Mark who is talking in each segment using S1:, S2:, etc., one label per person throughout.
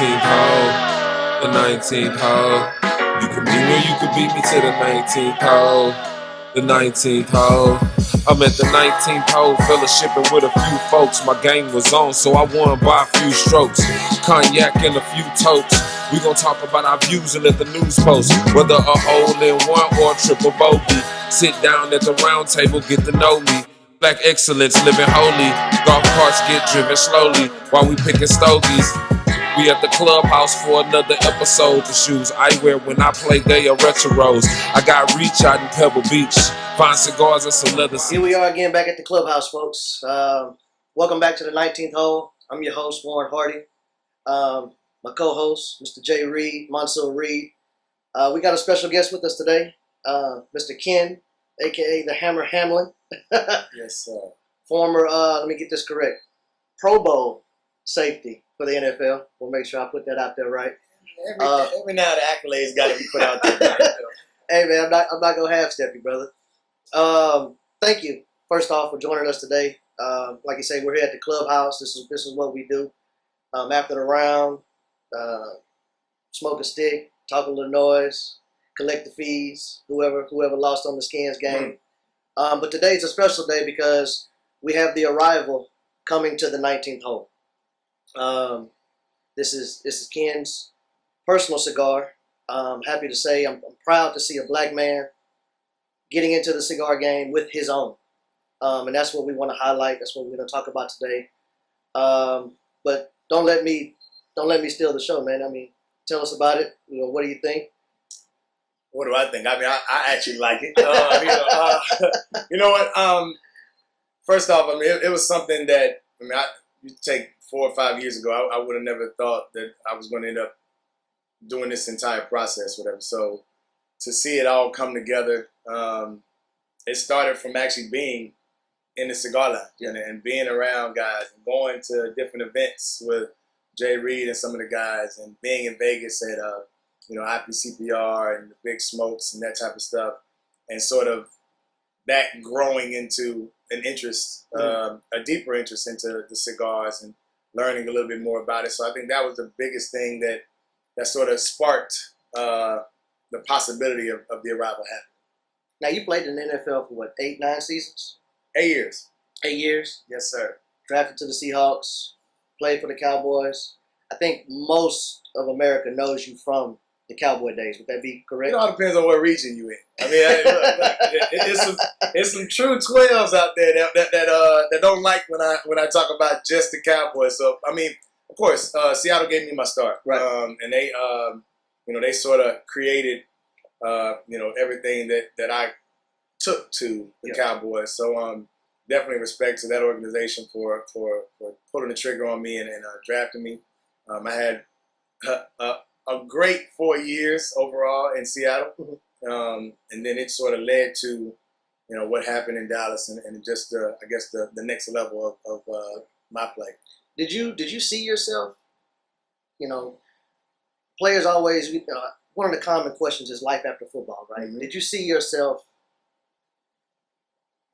S1: 19th hole, the 19th hole. You can beat me, you can beat me to the 19th hole, the 19th hole. I'm at the 19th hole, fellowshipping with a few folks. My game was on, so I won by a few strokes. Cognac and a few totes. We gon' talk about our views and let the news post. Whether a hole in one or a triple bogey. Sit down at the round table, get to know me. Black excellence, living holy. Golf carts get driven slowly while we picking stogies. We at the clubhouse for another episode. The shoes I wear when I play, they are retros. I got reach out in Pebble Beach. Fine cigars and some leather.
S2: Here we are again back at the clubhouse, folks. Welcome back to the 19th hole. I'm your host, Warren Hardy. My co-host, Mr. J. Reed, Monsoon Reed. We got a special guest with us today, Mr. Ken, a.k.a. the Hammer Hamlin.
S3: Yes, sir.
S2: Former, let me get this correct, Pro Bowl safety for the NFL. We'll make sure I put that out there right.
S3: Every now the accolades got to be put out there.
S2: Hey, man, I'm not going to half-step you, brother. Thank you, first off, for joining us today. Like you say, we're here at the clubhouse. This is what we do. After the round, smoke a stick, talk a little noise, collect the fees, whoever lost on the Skins game. But today's a special day because we have the arrival coming to the 19th hole. This is Ken's personal cigar. Happy to say I'm proud to see a black man getting into the cigar game with his own. And that's what we want to highlight. That's what we're going to talk about today. But don't let me steal the show, man. I mean, tell us about it. You know, what do you think?
S3: What do I think? I mean, I actually like it. You know what? First off, I mean, it was something that, I mean, you take 4 or 5 years ago, I would have never thought that I was going to end up doing this entire process, whatever. So to see it all come together, it started from actually being in the cigar lounge and being around guys and going to different events with Jay Reed and some of the guys and being in Vegas at IPCPR and the big smokes and that type of stuff, and sort of that growing into an interest, a deeper interest into the cigars and learning a little bit more about it. So I think that was the biggest thing that sort of sparked the possibility of the arrival happening.
S2: Now, you played in the NFL for what, 8, 9 seasons?
S3: 8 years.
S2: 8 years?
S3: Yes, sir.
S2: Drafted to the Seahawks, played for the Cowboys. I think most of America knows you from the Cowboy days. Would that be correct?
S3: It all depends on what region you in. I mean, it's some true 12s out there that don't like when I talk about just the Cowboys. So I mean, of course, Seattle gave me my start,
S2: right?
S3: And they sort of created everything that I took to the Cowboys. So definitely respect to that organization for pulling the trigger on me and drafting me. I had a great 4 years overall in Seattle, and then it sort of led to what happened in Dallas and just I guess the next level of my play.
S2: Did you see yourself? Players always. One of the common questions is life after football, right? Mm-hmm. Did you see yourself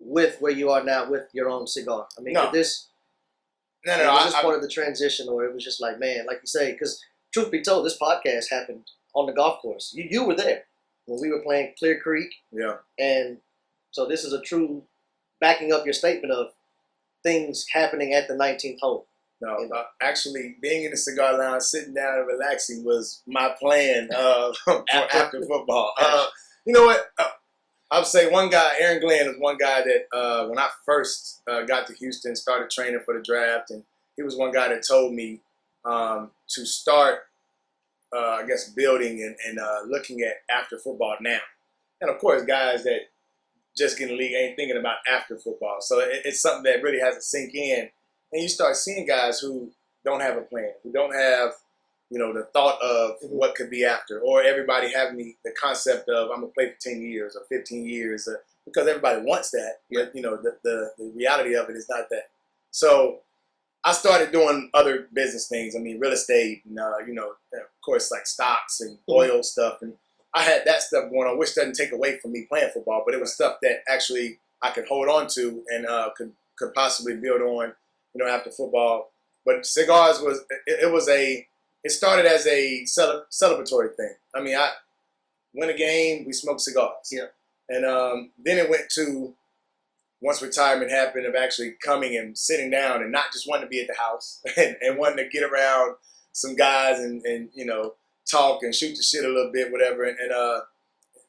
S2: with where you are now with your own cigar? I mean,
S3: no.
S2: Was this part of the transition, or it was just like, man, like you say, because truth be told, this podcast happened on the golf course. You were there when we were playing Clear Creek.
S3: Yeah.
S2: And so this is a true backing up your statement of things happening at the 19th hole.
S3: No, actually, being in the cigar lounge, sitting down and relaxing was my plan after football. You know what? I would say one guy, Aaron Glenn, was one guy that when I first got to Houston, started training for the draft, and he was one guy that told me to start, building and looking at after football now. And of course, guys that just get in the league ain't thinking about after football. So it's something that really has to sink in. And you start seeing guys who don't have a plan, who don't have, the thought of what could be after, or everybody having the concept of I'm going to play for 10 years or 15 years, because everybody wants that. But, the reality of it is not that. So I started doing other business things. I mean, real estate, and, of course, like stocks and oil stuff. And I had that stuff going on, which doesn't take away from me playing football, but it was stuff that actually I could hold on to and could possibly build on, after football. But cigars was it started as a celebratory thing. I mean, I win a game, we smoke cigars.
S2: Yeah.
S3: And then it went to, once retirement happened, of actually coming and sitting down and not just wanting to be at the house and wanting to get around some guys and talk and shoot the shit a little bit, whatever. And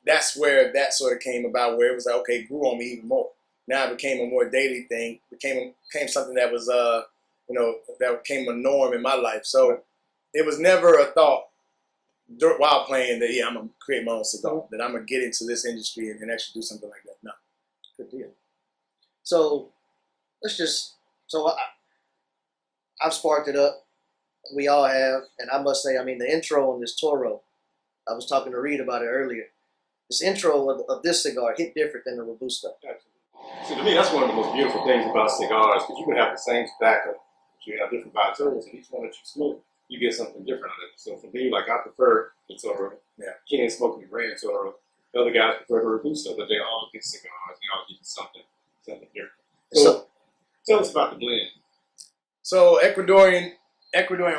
S3: that's where that sort of came about, where it was like, okay, it grew on me even more. Now it became a more daily thing, became something that was, that became a norm in my life. So it was never a thought while playing that, I'm going to create my own cigar, that I'm going to get into this industry and actually do something like that. No.
S2: Good deal. So I've sparked it up. We all have. And I must say, I mean, the intro on this Toro, I was talking to Reed about it earlier. This intro of this cigar hit different than the Robusto.
S4: See, to me, that's one of the most beautiful things about cigars, because you can have the same tobacco, but you have different vitolas, and each one that you smoke, you get something different out of it. So for me, like, I prefer the Toro. Yeah. Ken smoking the Grand Toro. The other guys prefer the Robusto, but they all get cigars. They all get something different. So tell us about the blend.
S3: So Ecuadorian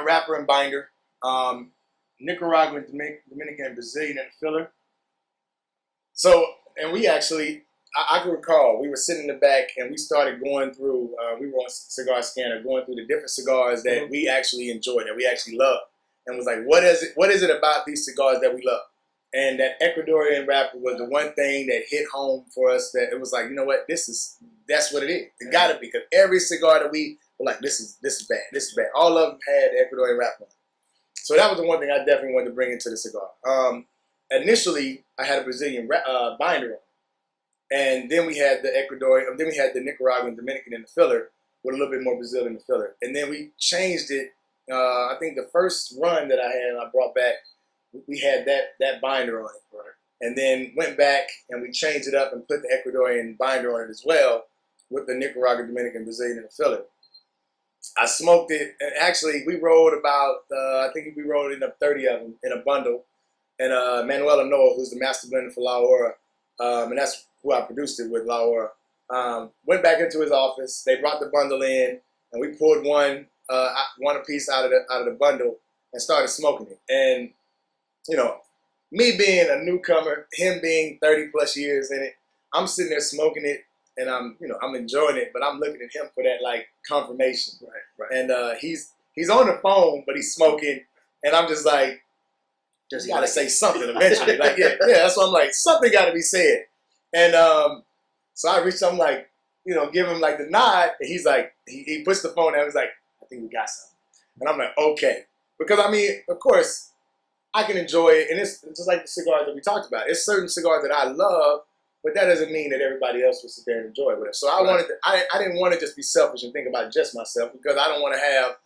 S3: wrapper and binder, Nicaraguan, Dominican, and Brazilian in the filler. So, and we actually, I can recall, we were sitting in the back and we started going through, we were on Cigar Scanner, going through the different cigars that we actually enjoyed, that we actually love. And was like, what is it about these cigars that we love? And that Ecuadorian wrapper was the one thing that hit home for us, that it was like, you know what, that's what it is. It gotta be, because every cigar that we were like, this is bad, this is bad. All of them had the Ecuadorian wrapper. So that was the one thing I definitely wanted to bring into the cigar. Initially, I had a Brazilian binder on, and then we had the Ecuadorian, then we had the Nicaraguan, Dominican in the filler with a little bit more Brazil in the filler, and then we changed it. I think the first run that I had, and I brought back, we had that binder on it, right? And then went back and we changed it up and put the Ecuadorian binder on it as well, with the Nicaraguan, Dominican, Brazilian in the filler. I smoked it, and actually we rolled about, I think we rolled in 30 of them in a bundle. And Manuel Noah, who's the master blender for La Aura, and that's who I produced it with, La Aura, went back into his office. They brought the bundle in, and we pulled one apiece out of the bundle and started smoking it. And me being a newcomer, him being 30 plus years in it, I'm sitting there smoking it, and I'm enjoying it, but I'm looking at him for that like confirmation. Right. And he's on the phone, but he's smoking, and I'm just like, you gotta say something eventually. Like, yeah, that's what I'm like, something gotta be said. And so I reached, I'm like, give him like the nod, and he's like, he puts the phone down, he's like, I think we got something. And I'm like, okay. Because I mean, of course, I can enjoy it, and it's just like the cigars that we talked about. It's certain cigars that I love, but that doesn't mean that everybody else will sit there and enjoy it with it. So I didn't want to just be selfish and think about just myself, because I don't want to have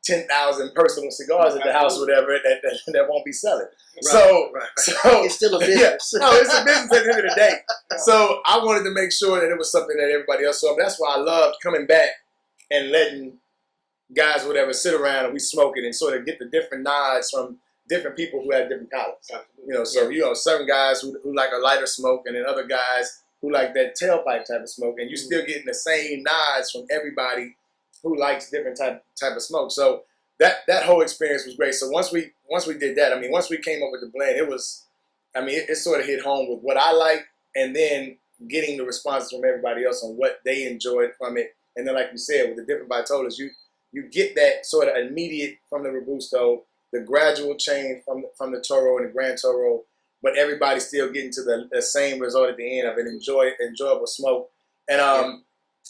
S3: 10,000 personal cigars at the house, or whatever, that won't be selling. So
S2: it's still a business.
S3: Yeah, no, it's a business at the end of the day. So I wanted to make sure that it was something that everybody else saw. That's why I loved coming back and letting guys, whatever, sit around and we smoke it and sort of get the different nods from different people who have different palates. Certain guys who like a lighter smoke, and then other guys who like that tailpipe type of smoke, and you're still getting the same nods from everybody who likes different type of smoke. So that whole experience was great. So once we did that, I mean, once we came up with the blend, it sort of hit home with what I like, and then getting the responses from everybody else on what they enjoyed from it. And then, like you said, with the different vitolas, you get that sort of immediate from the Robusto, the gradual change from the Toro and the Grand Toro, but everybody's still getting to the same result at the end of an enjoyable smoke. And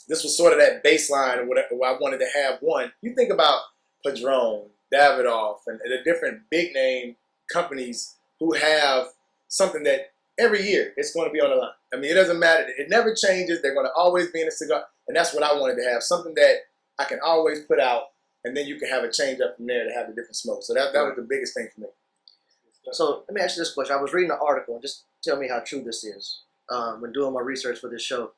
S3: this was sort of that baseline of what I wanted to have. One, you think about Padron, Davidoff, and the different big name companies who have something that every year it's going to be on the line. I mean, it doesn't matter. It never changes. They're going to always be in a cigar. And that's what I wanted to have, something that I can always put out, and then you can have a change up from there to have a different smoke. So that was the biggest thing for me.
S2: So let me ask you this question. I was reading an article, and just tell me how true this is when doing my research for this show.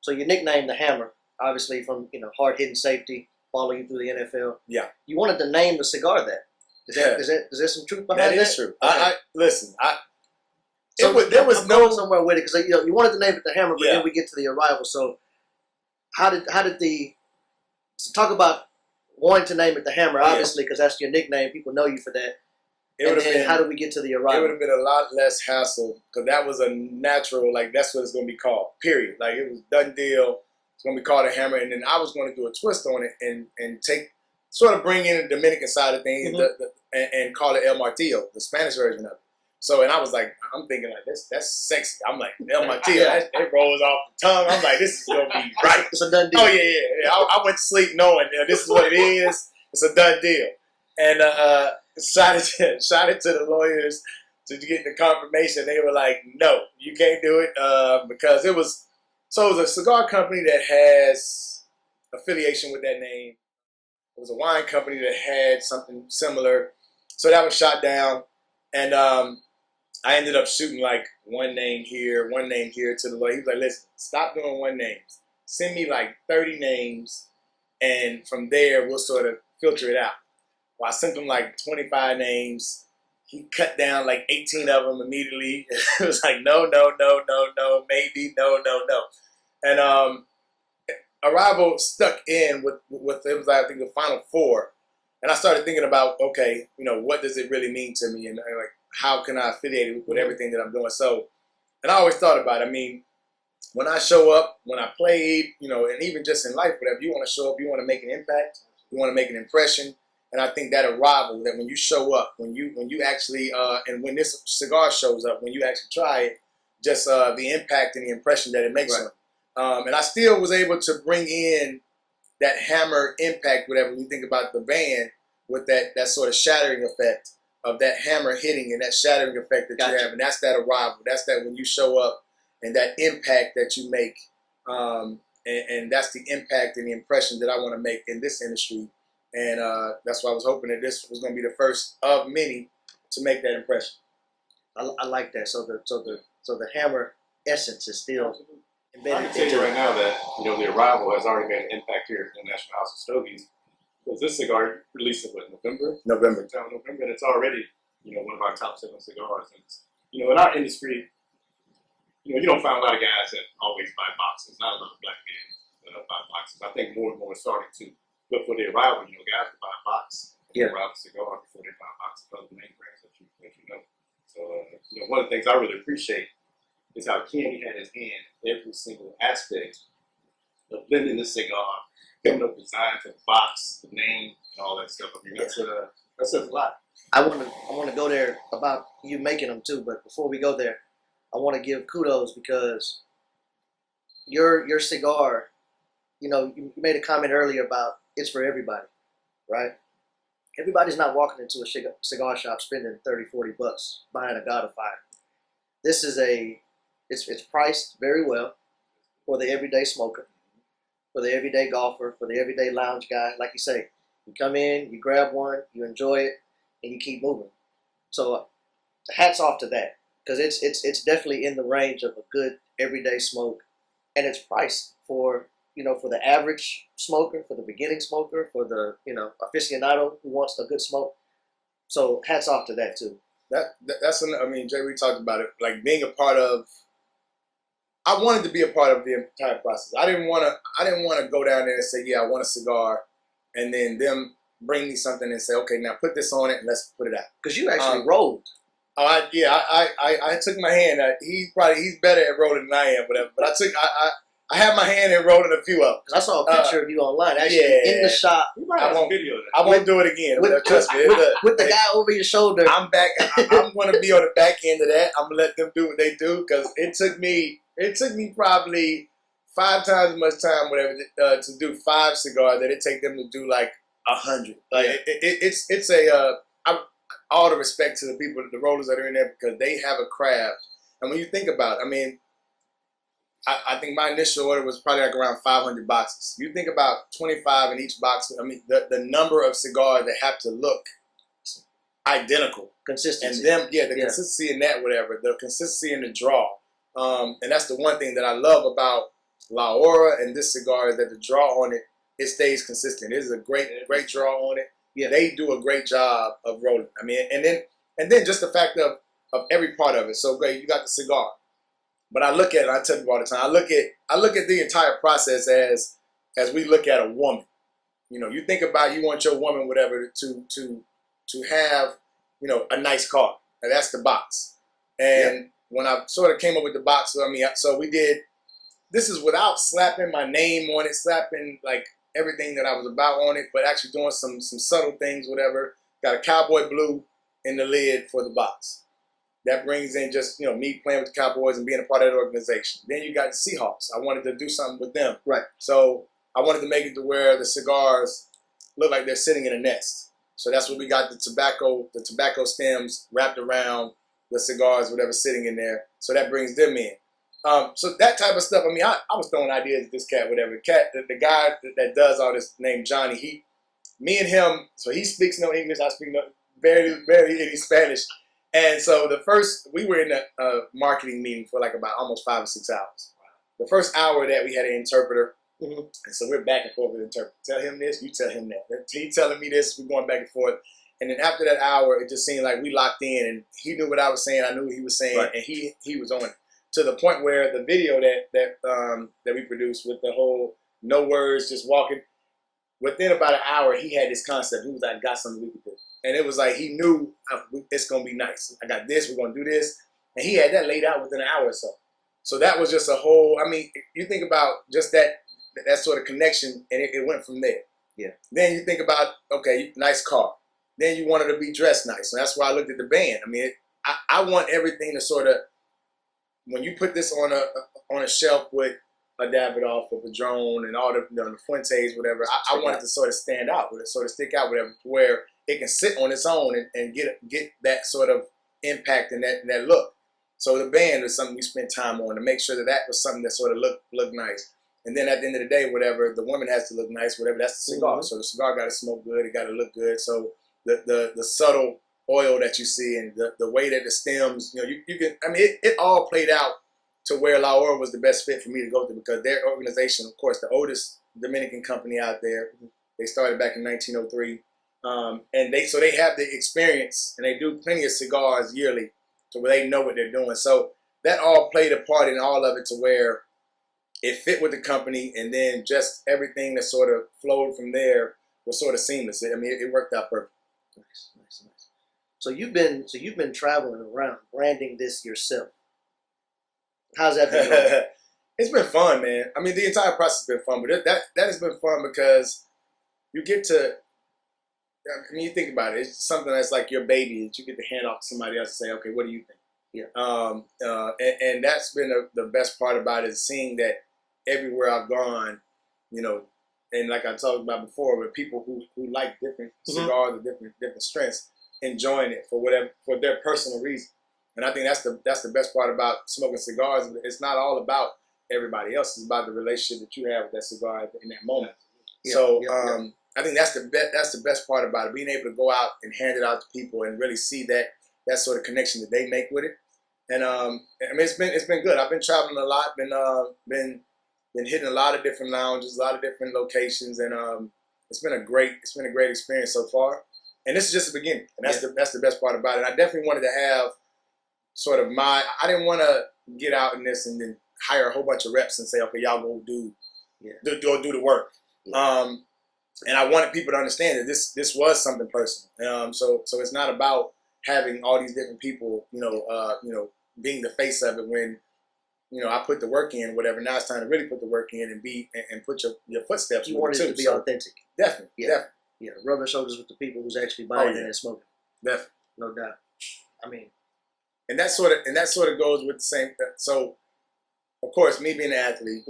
S2: So you nicknamed the Hammer, obviously from hard-hitting safety, following you through the NFL.
S3: Yeah. You
S2: wanted to name the cigar that. Is there some truth behind that?
S3: That is true.
S2: Okay.
S3: Listen.
S2: There was
S3: no
S2: somewhere with it, because you wanted to name it the Hammer, but then we get to the arrival. So how did talk about wanting to name it the Hammer, obviously, because that's your nickname. People know you for that. And then how do we get to the arrival?
S3: It would have been a lot less hassle because that was a natural, like, that's what it's going to be called, period. Like, it was done deal. It's going to be called a Hammer. And then I was going to do a twist on it and sort of bring in the Dominican side of things and call it El Martillo, the Spanish version of it. So, and I was like, I'm thinking, like, that's sexy. I'm like, El Martillo, it rolls off the tongue. I'm like, this is going to be right.
S2: It's a done deal.
S3: Oh, yeah. I went to sleep knowing this is what it is. It's a done deal. And shot it to the lawyers to get the confirmation. They were like, no, you can't do it because it was a cigar company that has affiliation with that name. It was a wine company that had something similar. So that was shot down. And I ended up shooting like one name here to the lawyer. He was like, listen, stop doing one names. Send me like 30 names. And from there, we'll sort of filter it out. Well, I sent him like 25 names. He cut down like 18 of them immediately. It was like, no, maybe, no. And Arrival stuck in with it was, I think, the final four. And I started thinking about, okay, what does it really mean to me? And like, how can I affiliate it with everything that I'm doing? So, and I always thought about it. I mean, when I show up, when I played, and even just in life, whatever, you want to show up, you want to make an impact, you want to make an impression. And I think that arrival, that when you show up, when you actually, and when this cigar shows up, when you actually try it, just the impact and the impression that it makes on you. And I still was able to bring in that Hammer impact, whatever you think about the band, with that sort of shattering effect of that hammer hitting and that shattering effect that you have. And that's that arrival. That's that when you show up and that impact that you make. And that's the impact and the impression that I want to make in this industry. And that's why I was hoping that this was going to be the first of many to make that impression.
S2: I like that. So the Hammer essence is still embedded.
S4: I can tell you right now that the Arrival has already made an impact here in the National House of Stogies. Because this cigar released in November, and it's already one of our top selling cigars. And in our industry, you don't find a lot of guys that always buy boxes. Not a lot of black men that buy boxes. I think more and more is starting to. But for the Arrival, guys will buy a box of the Arrival cigar before they buy a box of other name brands that you know. So, one of the things I really appreciate is how Ken had his hand in every single aspect of blending the cigar, coming up with design for the box, the name, and all that stuff. I mean, that says a lot.
S2: I want to go there about you making them too, but before we go there, I want to give kudos because your cigar, you made a comment earlier about it's for everybody, right? Everybody's not walking into a cigar shop spending $30, $40 buying a God of Fire. This is it's priced very well for the everyday smoker, for the everyday golfer, for the everyday lounge guy. Like you say, you come in, you grab one, you enjoy it, and you keep moving. So hats off to that because it's definitely in the range of a good everyday smoke, and it's priced for for the average smoker, for the beginning smoker, for the aficionado who wants a good smoke. So hats off to that too.
S3: Jay, we talked about it, like being a part of. I wanted to be a part of the entire process. I didn't want to go down there and say, yeah, I want a cigar, and then them bring me something and say, okay, now put this on it and let's put it out.
S2: Because you actually rolled.
S3: I took my hand. He's better at rolling than I am, whatever. But I have my hand in rolling a few of them.
S2: Because I saw a picture of you online, actually in the shop.
S4: I won't video that.
S3: I won't do it again. Trust me.
S2: With the guy over your shoulder.
S3: I'm back. I'm going to be on the back end of that. I'm going to let them do what they do because it took me probably 5 times as much time, whatever, to do 5 cigars that it take them to do like 100. Like it's all the respect to the people, the rollers that are in there because they have a craft. And when you think about it, I think my initial order was probably like around 500 boxes. You think about 25 in each box. The number of cigars that have to look identical.
S2: Consistency.
S3: And consistency in that, whatever. The consistency in the draw. And that's the one thing that I love about La Aura and this cigar is that the draw on it stays consistent. It is a great draw on it. Yeah. They do a great job of rolling. And then just the fact of every part of it. So great, you got the cigar. But I look at it, I tell people all the time, I look at the entire process as we look at a woman. you think about you want your woman, whatever, to have, a nice car. And that's the box. And when I sort of came up with the box, so we did. This is without slapping my name on it, slapping like everything that I was about on it, but actually doing some subtle things, whatever. Got a cowboy blue in the lid for the box. That brings in just, me playing with the Cowboys and being a part of that organization. Then you got the Seahawks. I wanted to do something with them.
S2: Right.
S3: So I wanted to make it to where the cigars look like they're sitting in a nest. So that's what we got the tobacco stems wrapped around the cigars, whatever, sitting in there. So that brings them in. So that type of stuff. I was throwing ideas at this cat, whatever. The guy that does all this named Johnny, me and him, so he speaks no English, I speak no, very any Spanish. And so we were in a marketing meeting for like about almost 5 or 6 hours. The first hour that we had an interpreter. Mm-hmm. And so we're back and forth with the interpreter. Tell him this, you tell him that. He telling me this, we're going back and forth. And then after that hour, it just seemed like we locked in, and he knew what I was saying, I knew what he was saying, right. And he was on it. To the point where the video that we produced with the whole no words, just walking, within about an hour, he had this concept. He was like, got something we could do. And it was like he knew it's going to be nice. I got this, we're going to do this. And he had that laid out within an hour or so. So that was just a whole, you think about just that sort of connection, and it went from there. Yeah. Then you think about, okay, nice car. Then you wanted to be dressed nice. So that's why I looked at the band. I want everything to sort of, when you put this on a shelf with a Davidoff or Padron and all the Fuentes, whatever, I want it to sort of stand out, with it sort of stick out, whatever, where it can sit on its own and get that sort of impact and that look. So the band is something we spent time on to make sure that was something that sort of looked nice. And then at the end of the day, whatever, the woman has to look nice, whatever, that's the cigar. Mm-hmm. So the cigar got to smoke good, it got to look good. So the subtle oil that you see and the way that the stems, you can, it all played out to where La Ora was the best fit for me to go to, because their organization, of course, the oldest Dominican company out there, they started back in 1903. And they have the experience, and they do plenty of cigars yearly to where they know what they're doing. So that all played a part in all of it to where it fit with the company, and then just everything that sort of flowed from there was sort of seamless. It worked out perfect.
S2: Nice. So you've been traveling around branding this yourself. How's that been going?
S3: It's been fun, man. The entire process has been fun, but that has been fun because you get to. You think about it. It's something that's like your baby that you get to hand off to somebody else and say, "Okay, what do you think?" Yeah. And that's been the best part about it, is seeing that everywhere I've gone, and like I talked about before, with people who like different cigars or different strengths, enjoying it for their personal reason. And I think that's the best part about smoking cigars. It's not all about everybody else. It's about the relationship that you have with that cigar in that moment. Yeah, so I think that's the best part about it, being able to go out and hand it out to people and really see that sort of connection that they make with it. And it's been good. I've been traveling a lot, been hitting a lot of different lounges, a lot of different locations, and it's been a great experience so far. And this is just the beginning, and that's the best part about it. I definitely wanted to have sort of I didn't want to get out in this and then hire a whole bunch of reps and say, okay, y'all go do the work. Yeah. And I wanted people to understand that this was something personal. So it's not about having all these different people, being the face of it when, I put the work in, whatever. Now it's time to really put the work in and put your footsteps.
S2: You want it to be authentic.
S3: Definitely.
S2: Yeah. Yeah. Rubbing shoulders with the people who's actually buying it and smoking.
S3: Definitely.
S2: No doubt.
S3: And that sort of goes with the same. So, of course, me being an athlete,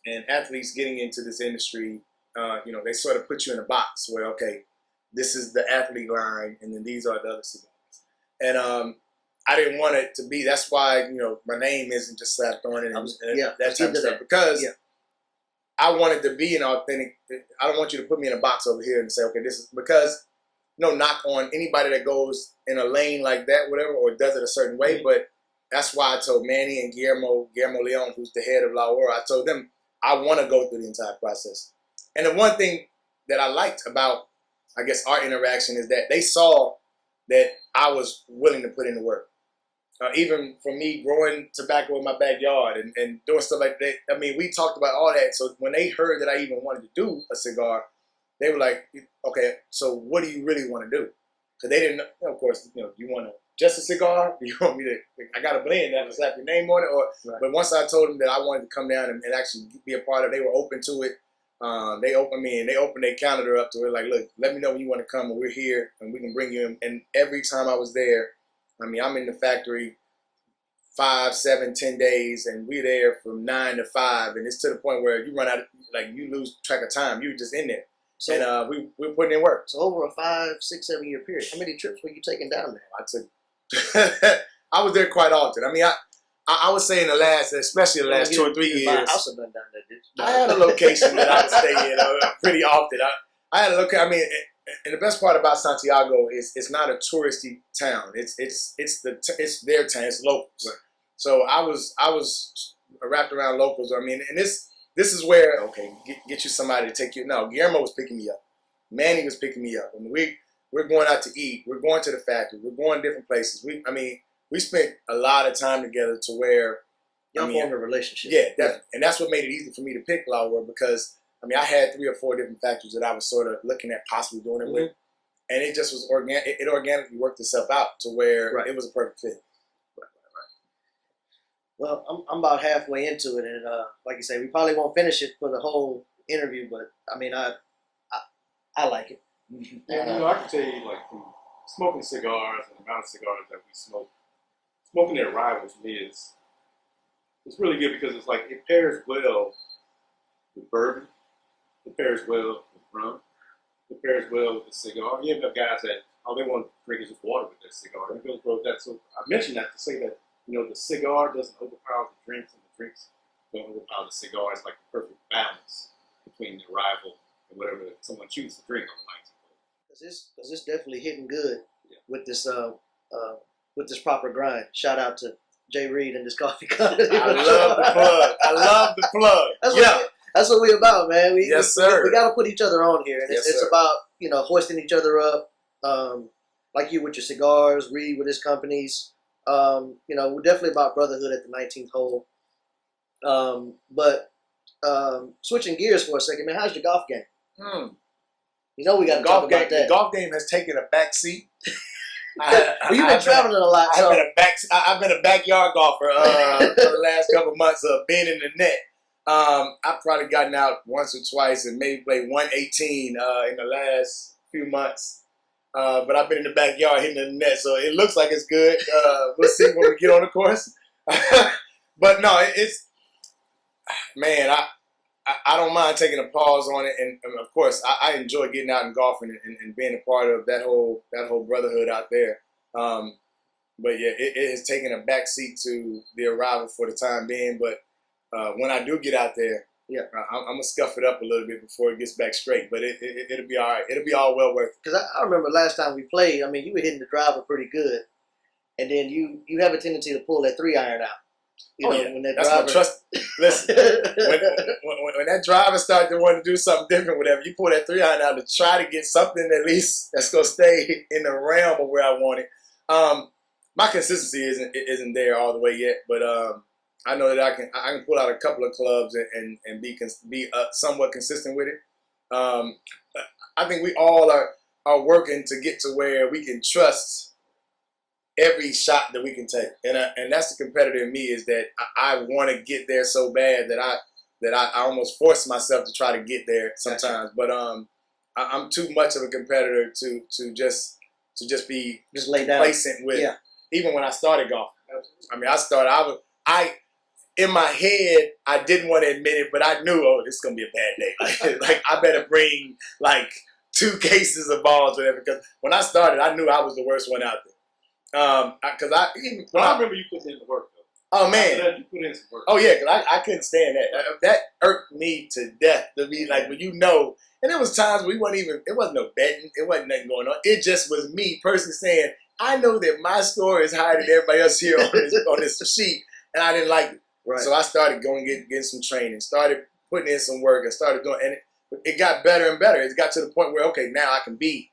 S3: and athletes getting into this industry, they sort of put you in a box where, okay, this is the athlete line, and then these are the other cigars. And I didn't want it to be. That's why my name isn't just slapped on it and that type of stuff, because I wanted to be an authentic. I don't want you to put me in a box over here and say, okay, this is because. No knock on anybody that goes in a lane like that, whatever, or does it a certain way. But that's why I told Manny and Guillermo Leon, who's the head of La Ora, I told them I want to go through the entire process. And the one thing that I liked about, I guess, our interaction is that they saw that I was willing to put in the work. Even for me growing tobacco in my backyard and doing stuff like that. We talked about all that. So when they heard that I even wanted to do a cigar, they were like, okay, so what do you really want to do? Because they didn't know, of course, you want just a cigar? You want me to, I got a blend that slap your name on it? Or, But once I told them that I wanted to come down and actually be a part of it, they were open to it. They opened their calendar up to it. Like, look, let me know when you want to come, and we're here, and we can bring you in. And every time I was there, I'm in the factory 5, 7, 10 days, and we're there from 9 to 5, and it's to the point where you run out, you lose track of time. You're just in there. So, and we're putting in work.
S2: So over a 5, 6, 7 year period, how many trips were you taking down there?
S3: I took. I was there quite often. I would say in the last, especially the last 2 or 3 years.
S2: Buy a house or nothing down there, did you?
S3: I had a location that I would stay in pretty often. I had a location. And the best part about Santiago is it's not a touristy town. It's their town. It's locals. Right. So I was wrapped around locals. And this is where get you somebody to take you. No, Guillermo was picking me up. Manny was picking me up. We're going out to eat. We're going to the factory. We're going different places. We spent a lot of time together to where
S2: y'all formed a relationship.
S3: Yeah, definitely. And that's what made it easy for me to pick Laura because I had 3 or 4 different factories that I was sort of looking at possibly doing it with, and it just was organic. It organically worked itself out to where it was a perfect fit. Right.
S2: Well, I'm about halfway into it, and like you say, we probably won't finish it for the whole interview, but I like it.
S4: Yeah, I can tell you, like, from smoking cigars and the amount of cigars that we smoke, smoking their rivals to me is it's really good because it's like it pairs well with bourbon, it pairs well with rum, it pairs well with the cigar. You have guys that all they want to drink is just water with their cigar. And it goes well with that. So I mentioned that to say that the cigar doesn't overpower the drinks, and the drinks don't overpower the cigar. It's like the perfect balance between the rival and whatever someone chooses to drink on the night.
S2: Because it's definitely hitting good with this proper grind. Shout out to Jay Reed and this coffee company.
S3: I love the plug.
S2: That's what we're about, man.
S3: Yes, sir.
S2: We got to put each other on here, and
S3: Yes,
S2: it's
S3: sir.
S2: about hoisting each other up. Like you with your cigars, Reed with his companies. We're definitely about brotherhood at the 19th hole. But switching gears for a second, man. How's your golf game? We got to talk about that.
S3: The golf game has taken a back seat.
S2: You've been traveling a lot.
S3: I've been a backyard golfer for the last couple of months of being in the net. I've probably gotten out once or twice and maybe played 118 in the last few months. But I've been in the backyard hitting the net, so it looks like it's good. We'll see when we get on the course. But no, I don't mind taking a pause on it, and of course, I enjoy getting out and golfing and being a part of that whole brotherhood out there. But yeah, it has taken a back seat to the arrival for the time being. But when I do get out there, I'm gonna scuff it up a little bit before it gets back straight. But it'll be all right. It'll be all well worth it.
S2: Because I remember last time we played, you were hitting the driver pretty good, and then you have a tendency to pull that 3-iron out. When that
S3: That's
S2: driver...
S3: my trust. Listen, when that driver started to want to do something different, whatever, you pull that 3-iron out to try to get something at least that's gonna stay in the realm of where I want it. My consistency isn't there all the way yet, but I know that I can pull out a couple of clubs and be somewhat consistent with it. I think we all are working to get to where we can trust every shot that we can take, and that's the competitor in me, is that I want to get there so bad that I almost force myself to try to get there sometimes. But I'm too much of a competitor to just be
S2: lay down.
S3: Complacent with. Even when I started golf, in my head, I didn't want to admit it, but I knew, this is gonna be a bad day. Like I better bring 2 cases of balls, whatever. Because when I started, I knew I was the worst one out there. Because I
S4: remember you put in the work though.
S3: Oh man,
S4: you put in some work.
S3: Oh yeah, because I couldn't stand that. That irked me to death. To be like, when and there was times it wasn't no betting, it wasn't nothing going on. It just was me personally saying, I know that my score is higher than everybody else here on this sheet, and I didn't like it. Right. So I started getting some training, started putting in some work, and started doing, and it got better and better. It got to the point where now I can be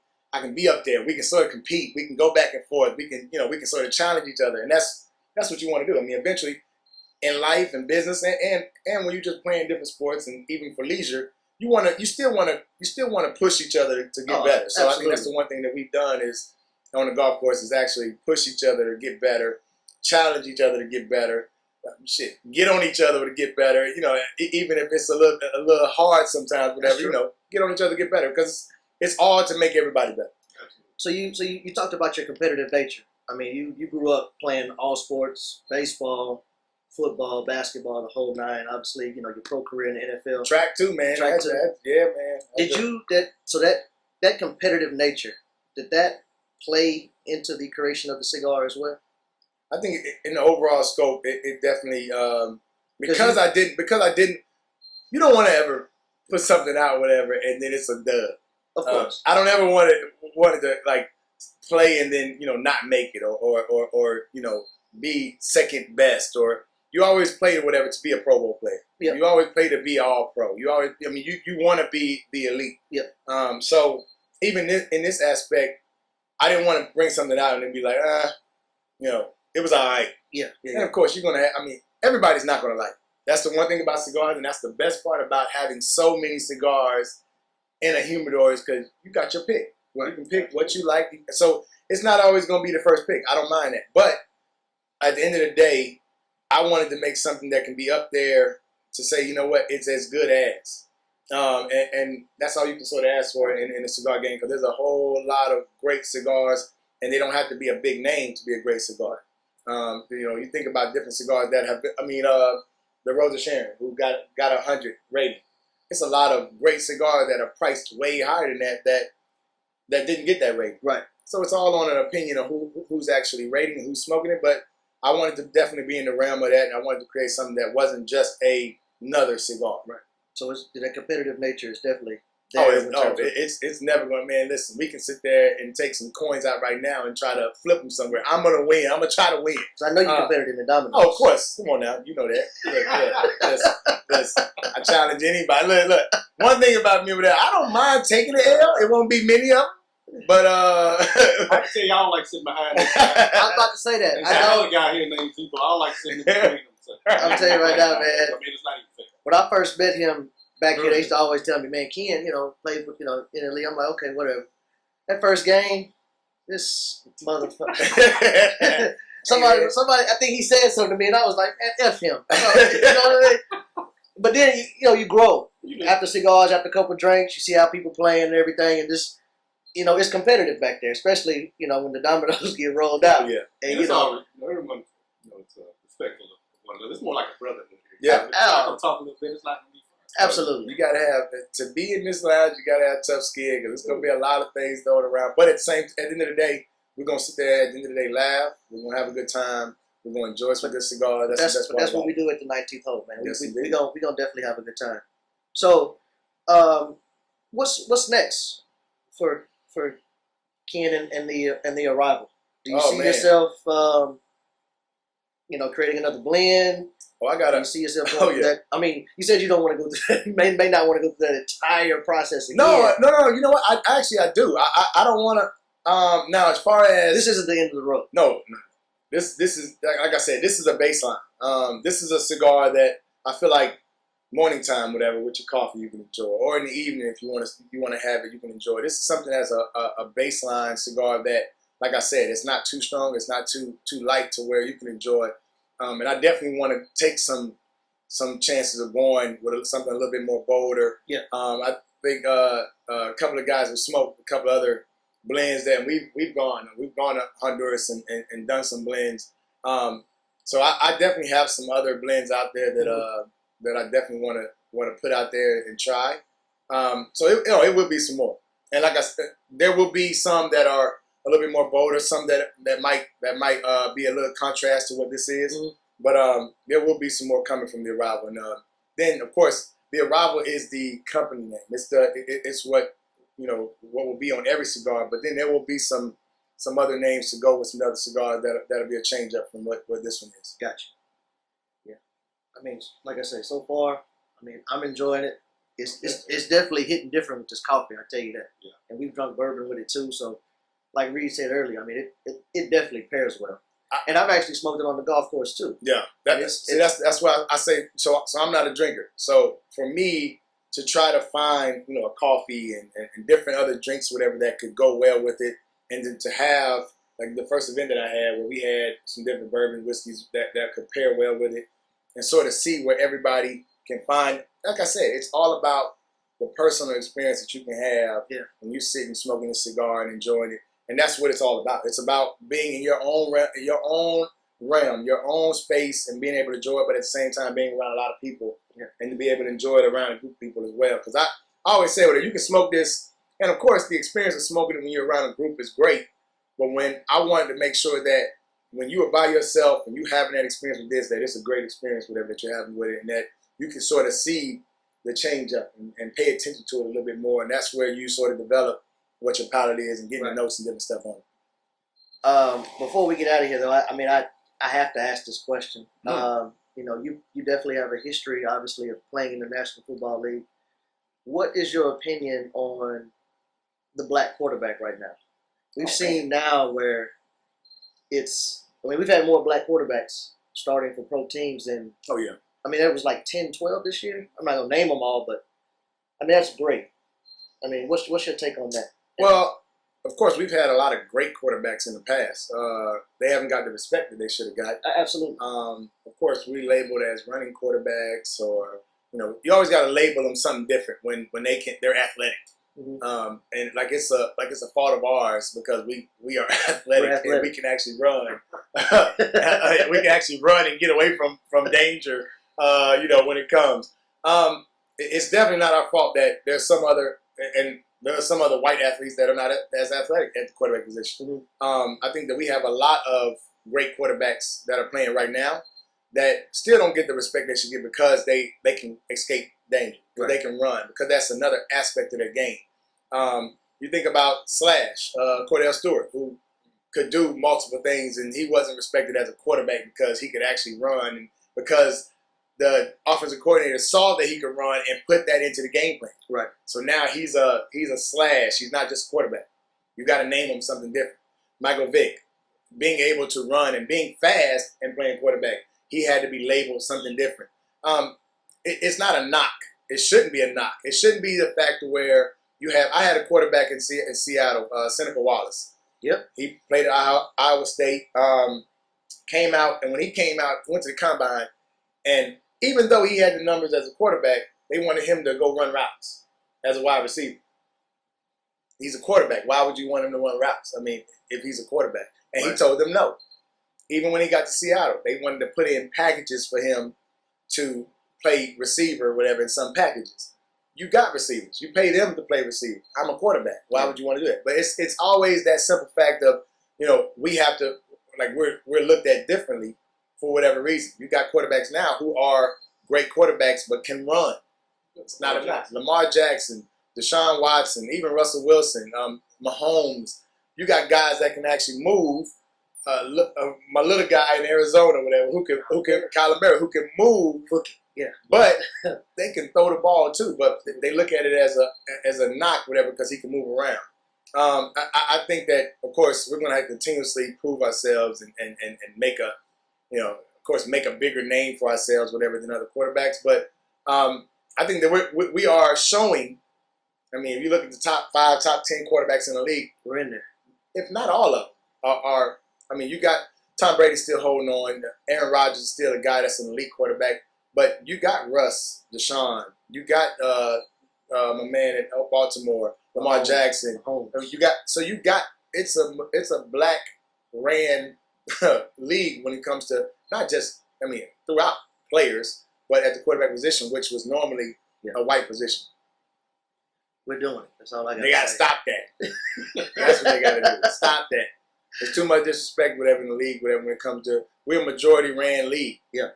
S3: up there. We can sort of compete. We can go back and forth. We can sort of challenge each other, and that's what you want to do. Eventually, in life and business, and when you're just playing different sports, and even for leisure, you still wanna push each other to get better. So I think that's the one thing that we've done is on the golf course is actually push each other to get better, challenge each other to get better. Shit, get on each other to get better. You know, even if it's a little hard sometimes, whatever. You know, get on each other to get better because it's all to make everybody better.
S2: So you talked about your competitive nature. I mean, you grew up playing all sports, baseball, football, basketball, the whole nine. Obviously, you know, your pro career in the NFL.
S3: Track too, man.
S2: Track too.
S3: Yeah, man.
S2: That competitive nature, did that play into the creation of the cigar as well?
S3: I think in the overall scope, it definitely because I didn't. You don't want to ever put something out, whatever, and then it's a dub.
S2: Of course,
S3: I don't ever wanted to like play and then not make it or be second best or you always play whatever to be a Pro Bowl player. Yep. You always play to be all pro. You want to be the elite.
S2: Yep.
S3: So even in this aspect, I didn't want to bring something out and then be like, it was all right.
S2: Yeah.
S3: And of course, you're gonna everybody's not gonna like it. That's the one thing about cigars, and that's the best part about having so many cigars in a humidor is because you got your pick. You can pick what you like. So it's not always gonna be the first pick. I don't mind that. But at the end of the day, I wanted to make something that can be up there to say, you know what, it's as good as. And that's all you can sort of ask for in the cigar game because there's a whole lot of great cigars, and they don't have to be a big name to be a great cigar. You think about different cigars that have been, the Rosa Sharon, who got 100 rating. It's a lot of great cigars that are priced way higher than that didn't get that rating.
S2: Right.
S3: So it's all on an opinion of who's actually rating and who's smoking it. But I wanted to definitely be in the realm of that, and I wanted to create something that wasn't just another cigar.
S2: Right. So that competitive nature is definitely there.
S3: It's never going to, man, listen, we can sit there and take some coins out right now and try to flip them somewhere. I'm going to win. I'm going to try to win.
S2: So I know you're competitive in dominoes.
S3: Oh, of course. Come on now. You know that. Listen, I challenge anybody. Look. One thing about me with that, I don't mind taking the L. It won't be many of them. But
S4: I can tell y'all like sitting behind this guy.
S2: I was about to say that.
S4: I know a guy here named people. I don't like sitting in between them. So.
S2: I'm telling you right now, man.
S4: I mean, it's not even fair.
S2: When I first met him back here, they used to always tell me, man, Ken, played with, in the league. I'm like, okay, whatever. That first game, this motherfucker. somebody, I think he said something to me, and I was like, man, F him. You know what I mean? But then, you grow. After cigars, after a couple drinks, you see how people playing and everything, and just, it's competitive back there, especially, when the dominoes get rolled out.
S3: Yeah.
S2: And,
S4: everyone, it's respectful of one another. It's more like a brother.
S3: Yeah.
S4: I'm talking a little bit. It's not going to be fun.
S2: Absolutely.
S3: You gotta have to be in this lounge. You gotta have tough skin because it's gonna be a lot of things thrown around. But at the end of the day, we're gonna sit there. At the end of the day, laugh. We're gonna have a good time. We're gonna enjoy some good cigar.
S2: That's what we do at the 19th hole, man.
S3: Yes,
S2: we gonna definitely have a good time. So, what's next for Ken and the arrival? Do you see yourself, creating another blend?
S3: Oh, I gotta.
S2: You see yourself going through that? I mean, you said you don't want to go through that. You may not want to go through that entire process again.
S3: No. You know what? I do. I don't want to. Now, as far as
S2: this isn't the end of the road.
S3: No. This is like I said. This is a baseline. This is a cigar that I feel like morning time, whatever, with your coffee you can enjoy, or in the evening if you want to have it, you can enjoy. This is something that's a baseline cigar that, like I said, it's not too strong. It's not too light to where you can enjoy. And I definitely want to take some chances of going with something a little bit more bolder.
S2: Yeah.
S3: I think a couple of guys have smoked a couple of other blends that we've gone to Honduras and done some blends. So I definitely have some other blends out there that I definitely want to put out there and try. So it will be some more. And like I said, there will be some that are a little bit more bolder, some that might be a little contrast to what this is. Mm-hmm. But there will be some more coming from the Arrival. And then, of course, the Arrival is the company name. It's what what will be on every cigar. But then there will be some other names to go with some other cigars that'll be a change up from what this one is.
S2: Gotcha. Yeah. I mean, like I say, so far, I'm enjoying it. It's definitely hitting different with this coffee. I tell you that.
S4: Yeah. And
S2: we've drunk bourbon with it too, so. Like Reed said earlier, it definitely pairs well. And I've actually smoked it on the golf course too.
S3: Yeah, that's why I say so. I'm not a drinker. So for me to try to find, a coffee and different other drinks, whatever that could go well with it. And then to have, like the first event that I had where we had some different bourbon whiskeys that could pair well with it and sort of see where everybody can find. Like I said, it's all about the personal experience that you can have when you're sitting smoking a cigar and enjoying it. And that's what it's all about. It's about being in your own realm, your own space, and being able to enjoy it, but at the same time being around a lot of people and to be able to enjoy it around a group of people as well. Because I always say, well, you can smoke this, and of course the experience of smoking it when you're around a group is great, but when I wanted to make sure that when you are by yourself and you having that experience with this, that it's a great experience, whatever that you're having with it, and that you can sort of see the change up and pay attention to it a little bit more, and that's where you sort of develop what your palate is and getting the notes and different stuff on it.
S2: Before we get out of here, though, I have to ask this question. You definitely have a history, obviously, of playing in the National Football League. What is your opinion on the black quarterback right now? We've seen now where we've had more black quarterbacks starting for pro teams than.
S3: Oh, yeah.
S2: There was like 10, 12 this year. I'm not going to name them all, but, that's great. What's your take on that?
S3: Well, of course, we've had a lot of great quarterbacks in the past. They haven't got the respect that they should have got.
S2: Absolutely.
S3: Of course, we labeled as running quarterbacks, or you always got to label them something different when they're athletic. Mm-hmm. And like it's a fault of ours because we are athletic and we can actually run. We can actually run and get away from danger. When it comes, it's definitely not our fault that there's some other white athletes that are not as athletic at the quarterback position. Mm-hmm. I think that we have a lot of great quarterbacks that are playing right now that still don't get the respect they should get because they can escape danger, right. They can run, because that's another aspect of their game. You think about Cordell Stewart, who could do multiple things, and he wasn't respected as a quarterback because he could actually run, and because the offensive coordinator saw that he could run and put that into the game plan. Right. So now he's a slash. He's not just quarterback. You got to name him something different. Michael Vick, being able to run and being fast and playing quarterback, he had to be labeled something different. It's not a knock. It shouldn't be a knock. It shouldn't be the fact where I had a quarterback in Seattle, Seneca Wallace. Yep. He played at Iowa State. Came out, and when he came out, went to the combine, and even though he had the numbers as a quarterback, they wanted him to go run routes as a wide receiver. He's a quarterback. Why would you want him to run routes? If he's a quarterback. And He told them no. Even when he got to Seattle, they wanted to put in packages for him to play receiver or whatever in some packages. You got receivers. You pay them to play receiver. I'm a quarterback. Why would you want to do that? But it's always that simple fact of, we have to, we're looked at differently for whatever reason. You got quarterbacks now who are great quarterbacks but can run. It's not a knock. Lamar Jackson, Deshaun Watson, even Russell Wilson, Mahomes. You got guys that can actually move. My little guy in Arizona, whatever, who can Kyler Murray, who can move. Yeah, but they can throw the ball too. But they look at it as a knock, whatever, because he can move around. I think that, of course, we're going to have to continuously prove ourselves and make a, of course, make a bigger name for ourselves, whatever, than other quarterbacks. But I think that we are showing. If you look at the top 5, top 10 quarterbacks in the league, we're in there. If not all of them are. You got Tom Brady still holding on. Aaron Rodgers is still a guy that's an elite quarterback. But you got Russ, Deshaun. You got my man at Baltimore, Lamar Jackson. It's a black ran league when it comes to not just throughout players, but at the quarterback position, which was normally a white position.
S2: We're doing it. That's all I got.
S3: They got to stop that. That's what they got to do. Stop that. There's too much disrespect, whatever, in the league, whatever, when it comes to, we're a majority ran league. Yeah.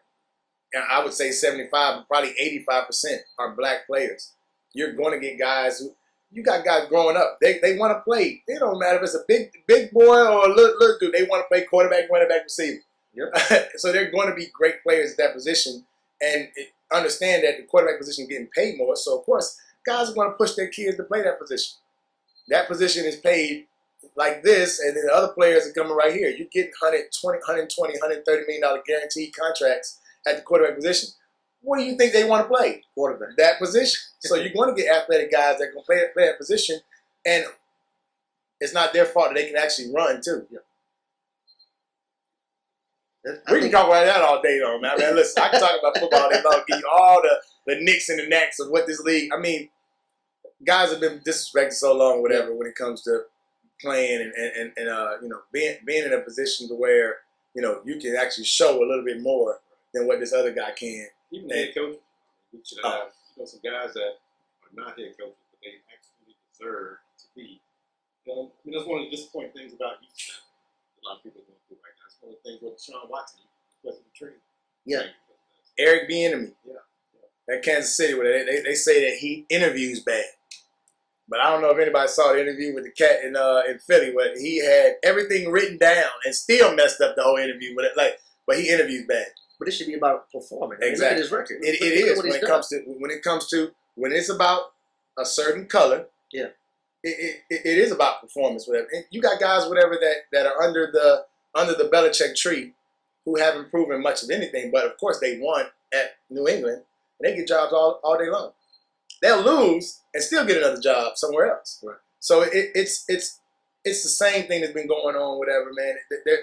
S3: And I would say 75, but probably 85% are black players. You're going to get guys you got guys growing up. They want to play. It don't matter if it's a big boy or a little dude. They want to play quarterback, running back, receiver. Yep. So they're going to be great players at that position, and understand that the quarterback position is getting paid more. So, of course, guys are going to push their kids to play that position. That position is paid like this, and then the other players are coming right here. You're getting $120, $130 million guaranteed contracts at the quarterback position. what do you think they want to play?
S2: Quarterback.
S3: That position. So you're going to get athletic guys that can play that position, and it's not their fault that they can actually run too.
S2: Yeah.
S3: We can talk about that all day though, man. Listen, I can talk about football all day long, give you all the nicks and the knacks of what this league. I mean, guys have been disrespected so long, whatever, when it comes to playing and you know, being in a position to where, you know, you can actually show a little bit more than what this other guy can.
S4: Even head coaches, we should have some guys that are not head coaches, but they actually deserve to be. You know, I mean, that's one of the disappointing things about Houston that a lot of people are going through right now. It's one of the things with Deshaun Watson, because of the training.
S2: Yeah.
S3: Eric Bieniemy.
S4: Yeah.
S3: That Kansas City, where they say that he interviews bad. But I don't know if anybody saw the interview with the cat in Philly, where he had everything written down and still messed up the whole interview with it. Like, but he interviews bad.
S2: But it should be about performing.
S3: Exactly.
S2: Look at his record.
S3: It is when it's about a certain color.
S2: Yeah.
S3: It is about performance, whatever. And you got guys, whatever, that are under the Belichick tree, who haven't proven much of anything. But of course, they won at New England, and they get jobs all day long. They'll lose and still get another job somewhere else.
S2: Right.
S3: So it's the same thing that's been going on, whatever, man.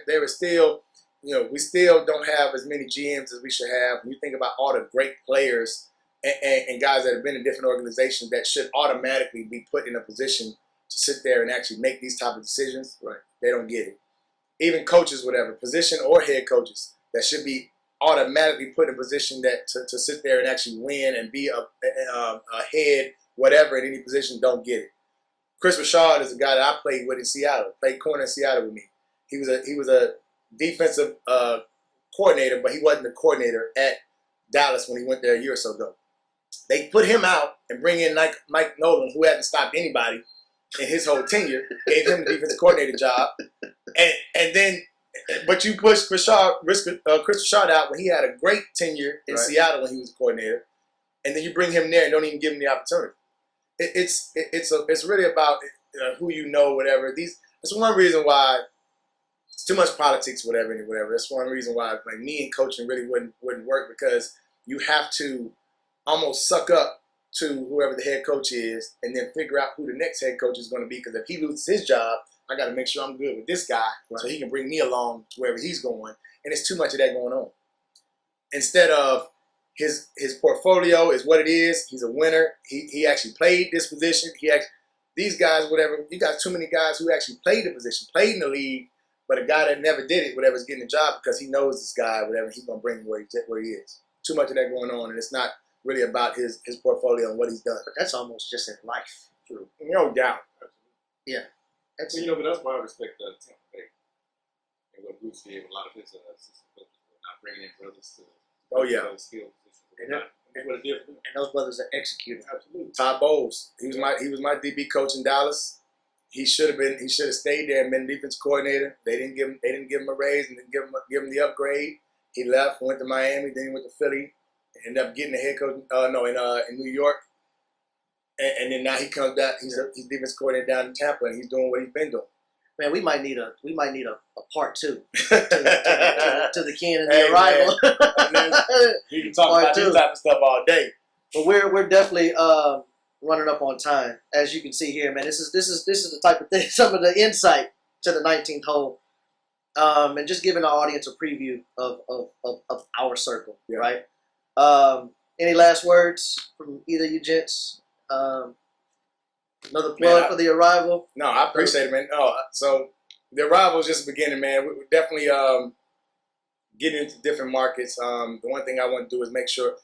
S3: There is still, you know, we still don't have as many GMs as we should have. When you think about all the great players and guys that have been in different organizations that should automatically be put in a position to sit there and actually make these type of decisions,
S2: Right.
S3: They don't get it. Even coaches, whatever, position or head coaches, that should be automatically put in a position that to sit there and actually win and be a head, whatever, in any position, don't get it. Chris Rashad is a guy that I played with in Seattle, played corner in Seattle with me. He was a defensive coordinator, but he wasn't the coordinator at Dallas when he went there a year or so ago. They put him out and bring in Mike Nolan, who hadn't stopped anybody in his whole tenure, gave him the defensive coordinator job, and then, but you pushed Chris Rashad out when he had a great tenure in Seattle when he was a coordinator, and then you bring him there and don't even give him the opportunity. It's really about who you know, whatever. That's one reason why it's too much politics, whatever. That's one reason why, like, me and coaching really wouldn't work, because you have to almost suck up to whoever the head coach is and then figure out who the next head coach is going to be. Because if he loses his job, I got to make sure I'm good with this guy so he can bring me along to wherever he's going. And it's too much of that going on. Instead of his portfolio is what it is. He's a winner. He actually played this position. These guys, whatever, you got too many guys who actually played the position, played in the league, but a guy that never did it, whatever, is getting a job because he knows this guy, whatever, he's going to bring him where he is. Too much of that going on, and it's not really about his portfolio and what he's done.
S2: But that's almost just in life.
S3: True. No doubt.
S2: Yeah. That's,
S4: But that's why I respect Tampa Bay and what Bruce did with a lot of his assistant coaches, not bringing in brothers to skill positions. And what it did for them.
S2: and those brothers are executing.
S4: Absolutely.
S3: Todd Bowles, he was my DB coach in Dallas. He should have stayed there and been defense coordinator. They didn't give him a raise and didn't give him the upgrade. He left, went to Miami, then he went to Philly, ended up getting the head coach. In New York, and then now he comes back. He's defense coordinator down in Tampa, and he's doing what he's been doing.
S2: Man, we might need a part two to the Ken and the arrival.
S3: You can talk about this type of stuff all day.
S2: But we're definitely running up on time, as you can see here, man. This is the type of thing, some of the insight to the 19th hole, and just giving our audience a preview of our circle, right? Any last words from either you gents? Another plug for the arrival?
S3: No, I appreciate it, man. So the arrival is just the beginning, man. We're definitely getting into different markets. The one thing I want to do is make sure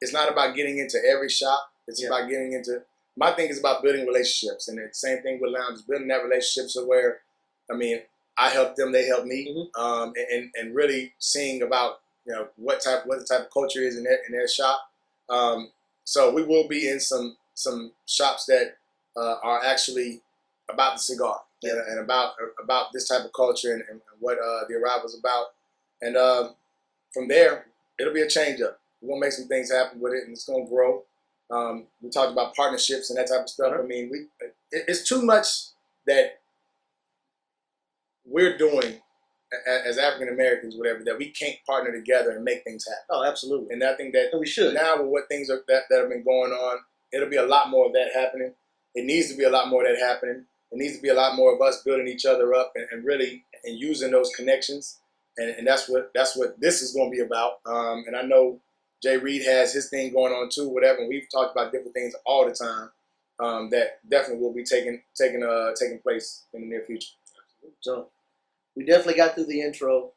S3: it's not about getting into every shop. It's about getting into. My thing is about building relationships, and the same thing with lounges, building that relationship so where, I help them, they help me, and really seeing about what the type of culture is in their shop. So we will be in some shops that are actually about the cigar and about this type of culture and what the arrival is about. And from there, it'll be a change up. We're going to make some things happen with it, and it's going to grow. We talked about partnerships and that type of stuff. It's too much that we're doing as African Americans, whatever, that we can't partner together and make things happen.
S2: Oh, absolutely.
S3: And I think that
S2: we should.
S3: Now with what things that have been going on, it'll be a lot more of that happening. It needs to be a lot more of that happening. It needs to be a lot more of us building each other up and really and using those connections. And that's what this is going to be about. And I know Jay Reed has his thing going on too, whatever. And we've talked about different things all the time that definitely will be taking place in the near future.
S2: So we definitely got through the intro,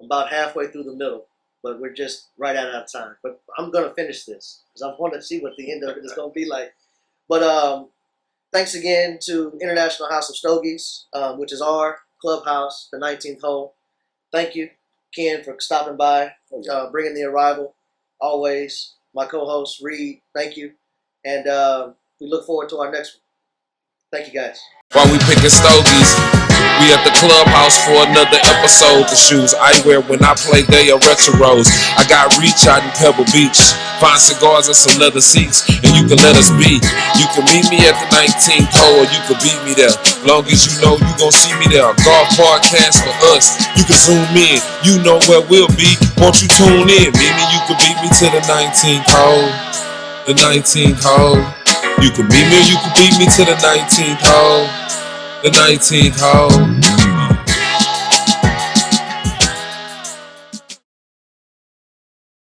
S2: about halfway through the middle, but we're just right out of time. But I'm going to finish this because I want to see what the end of it is going to be like. But thanks again to International House of Stogies, which is our clubhouse, the 19th hole. Thank you, Ken, for stopping by, bringing the arrival. Always, my co-host, Reed, thank you. And we look forward to our next one. Thank you, guys.
S1: While we picking stogies, we at the clubhouse for another episode. The shoes I wear when I play, they are retros. I got reach out in Pebble Beach. Find cigars and some leather seats, and you can let us be. You can meet me at the 19th hole, or you can beat me there. Long as you know you gon' see me there. Golf podcast for us. You can zoom in. You know where we'll be. Won't you tune in? Maybe you can beat me to the 19th hole. The 19th hole. You can beat me or you can beat me to the 19th hole. The 19th hole.